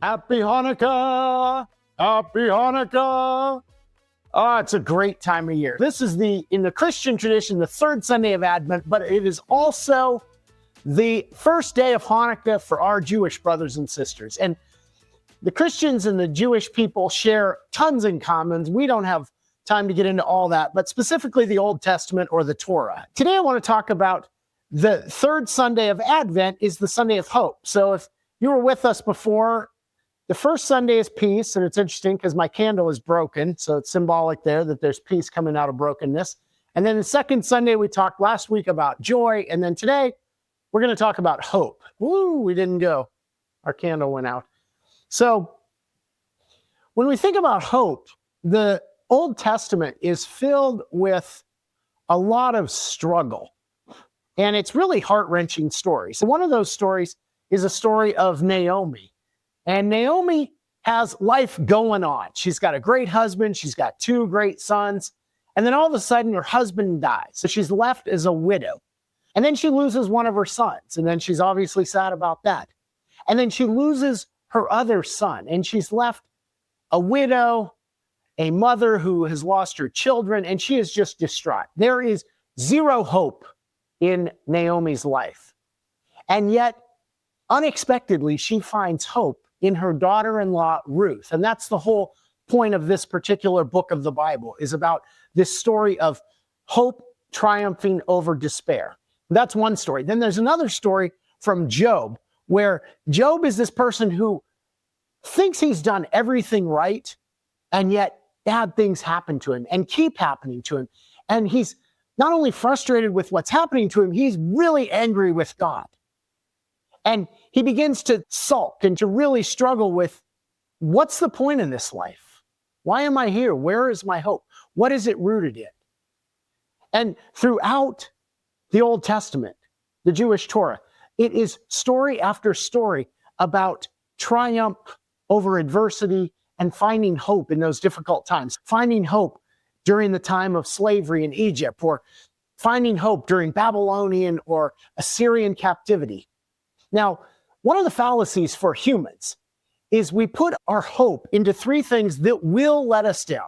Happy Hanukkah! Happy Hanukkah! Oh, it's a great time of year. This is in the Christian tradition, the third Sunday of Advent, but it is also the first day of Hanukkah for our Jewish brothers and sisters. And the Christians and the Jewish people share tons in common. We don't have time to get into all that, but specifically the Old Testament or the Torah. Today I want to talk about the third Sunday of Advent is the Sunday of Hope. So if you were with us before, the first Sunday is peace, and it's interesting because my candle is broken, so it's symbolic there that there's peace coming out of brokenness. And then the second Sunday, we talked last week about joy, and then today, we're going to talk about hope. Woo, we didn't go. Our candle went out. So when we think about hope, the Old Testament is filled with a lot of struggle, and it's really heart-wrenching stories. So one of those stories is a story of Naomi. And Naomi has life going on. She's got a great husband. She's got two great sons. And then all of a sudden, her husband dies. So she's left as a widow. And then she loses one of her sons. And then she's obviously sad about that. And then she loses her other son. And she's left a widow, a mother who has lost her children. And she is just distraught. There is zero hope in Naomi's life. And yet, unexpectedly, she finds hope in her daughter-in-law, Ruth. And that's the whole point of this particular book of the Bible, is about this story of hope triumphing over despair. That's one story. Then there's another story from Job, where Job is this person who thinks he's done everything right, and yet bad things happen to him and keep happening to him. And he's not only frustrated with what's happening to him, he's really angry with God. And he begins to sulk and to really struggle with, what's the point in this life? Why am I here? Where is my hope? What is it rooted in? And throughout the Old Testament, the Jewish Torah, it is story after story about triumph over adversity and finding hope in those difficult times. Finding hope during the time of slavery in Egypt, or finding hope during Babylonian or Assyrian captivity. Now, one of the fallacies for humans is we put our hope into three things that will let us down: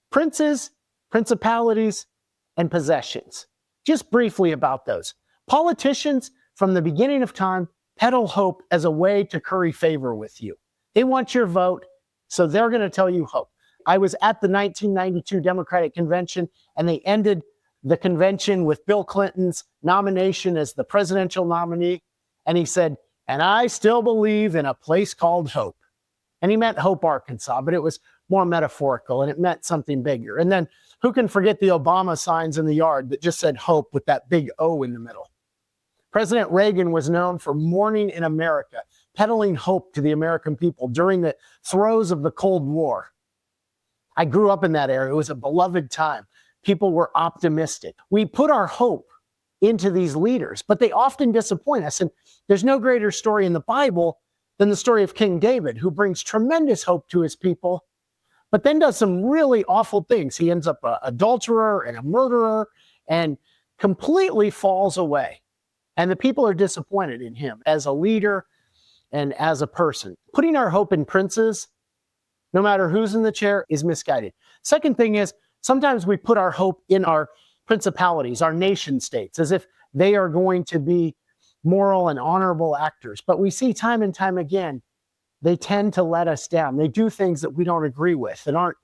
princes, principalities, and possessions. Just briefly about those. Politicians, from the beginning of time, peddle hope as a way to curry favor with you. They want your vote, so they're going to tell you hope. I was at the 1992 Democratic Convention, and they ended the convention with Bill Clinton's nomination as the presidential nominee. And he said, "And I still believe in a place called Hope." And he meant Hope, Arkansas, but it was more metaphorical and it meant something bigger. And then who can forget the Obama signs in the yard that just said Hope with that big O in the middle? President Reagan was known for Morning in America, peddling hope to the American people during the throes of the Cold War. I grew up in that era. It was a beloved time. People were optimistic. We put our hope into these leaders, but they often disappoint us. And there's no greater story in the Bible than the story of King David, who brings tremendous hope to his people, but then does some really awful things. He ends up an adulterer and a murderer and completely falls away. And the people are disappointed in him as a leader and as a person. Putting our hope in princes, no matter who's in the chair, is misguided. Second thing is, sometimes we put our hope in our principalities, our nation states, as if they are going to be moral and honorable actors. But we see time and time again, they tend to let us down. They do things that we don't agree with and aren't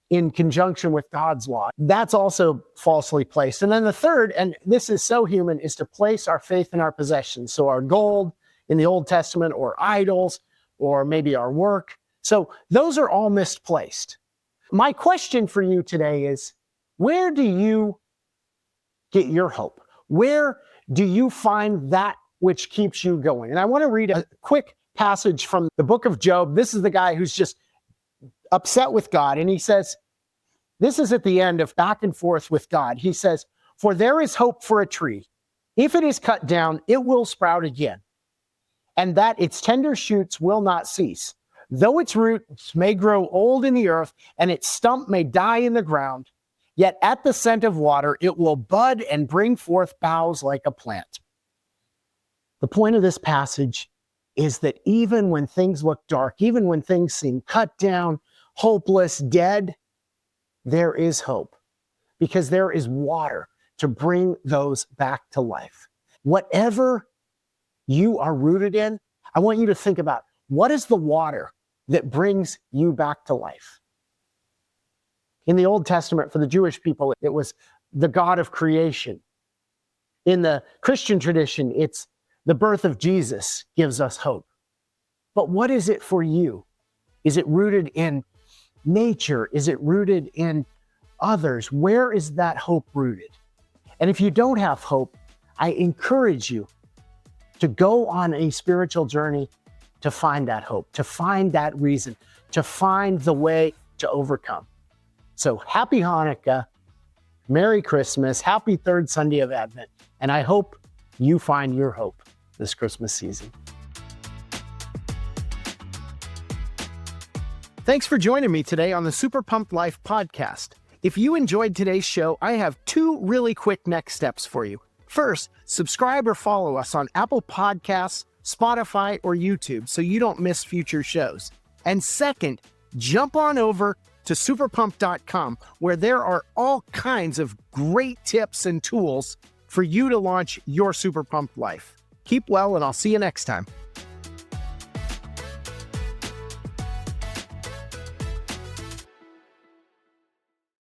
in conjunction with God's law. That's also falsely placed. And then the third, and this is so human, is to place our faith in our possessions. So our gold in the Old Testament, or idols, or maybe our work. So those are all misplaced. My question for you today is, where do you get your hope? Where do you find that which keeps you going? And I want to read a quick passage from the book of Job. This is the guy who's just upset with God. And he says, this is at the end of back and forth with God. He says, "For there is hope for a tree. If it is cut down, it will sprout again, and that its tender shoots will not cease. Though its roots may grow old in the earth, and its stump may die in the ground, yet at the scent of water it will bud and bring forth boughs like a plant." The point of this passage is that even when things look dark, even when things seem cut down, hopeless, dead, there is hope because there is water to bring those back to life. Whatever you are rooted in, I want you to think about what is the water that brings you back to life. In the Old Testament, for the Jewish people, it was the God of creation. In the Christian tradition, it's the birth of Jesus gives us hope. But what is it for you? Is it rooted in nature? Is it rooted in others? Where is that hope rooted? And if you don't have hope, I encourage you to go on a spiritual journey to find that hope, to find that reason, to find the way to overcome. So happy Hanukkah, Merry Christmas, happy third Sunday of Advent, and I hope you find your hope this Christmas season. Thanks for joining me today on the Super Pumped Life podcast. If you enjoyed today's show, I have 2 really quick next steps for you. First, subscribe or follow us on Apple Podcasts, Spotify, or YouTube so you don't miss future shows. And second, jump on over to superpump.com where there are all kinds of great tips and tools for you to launch your Super Pumped life. Keep well, and I'll see you next time.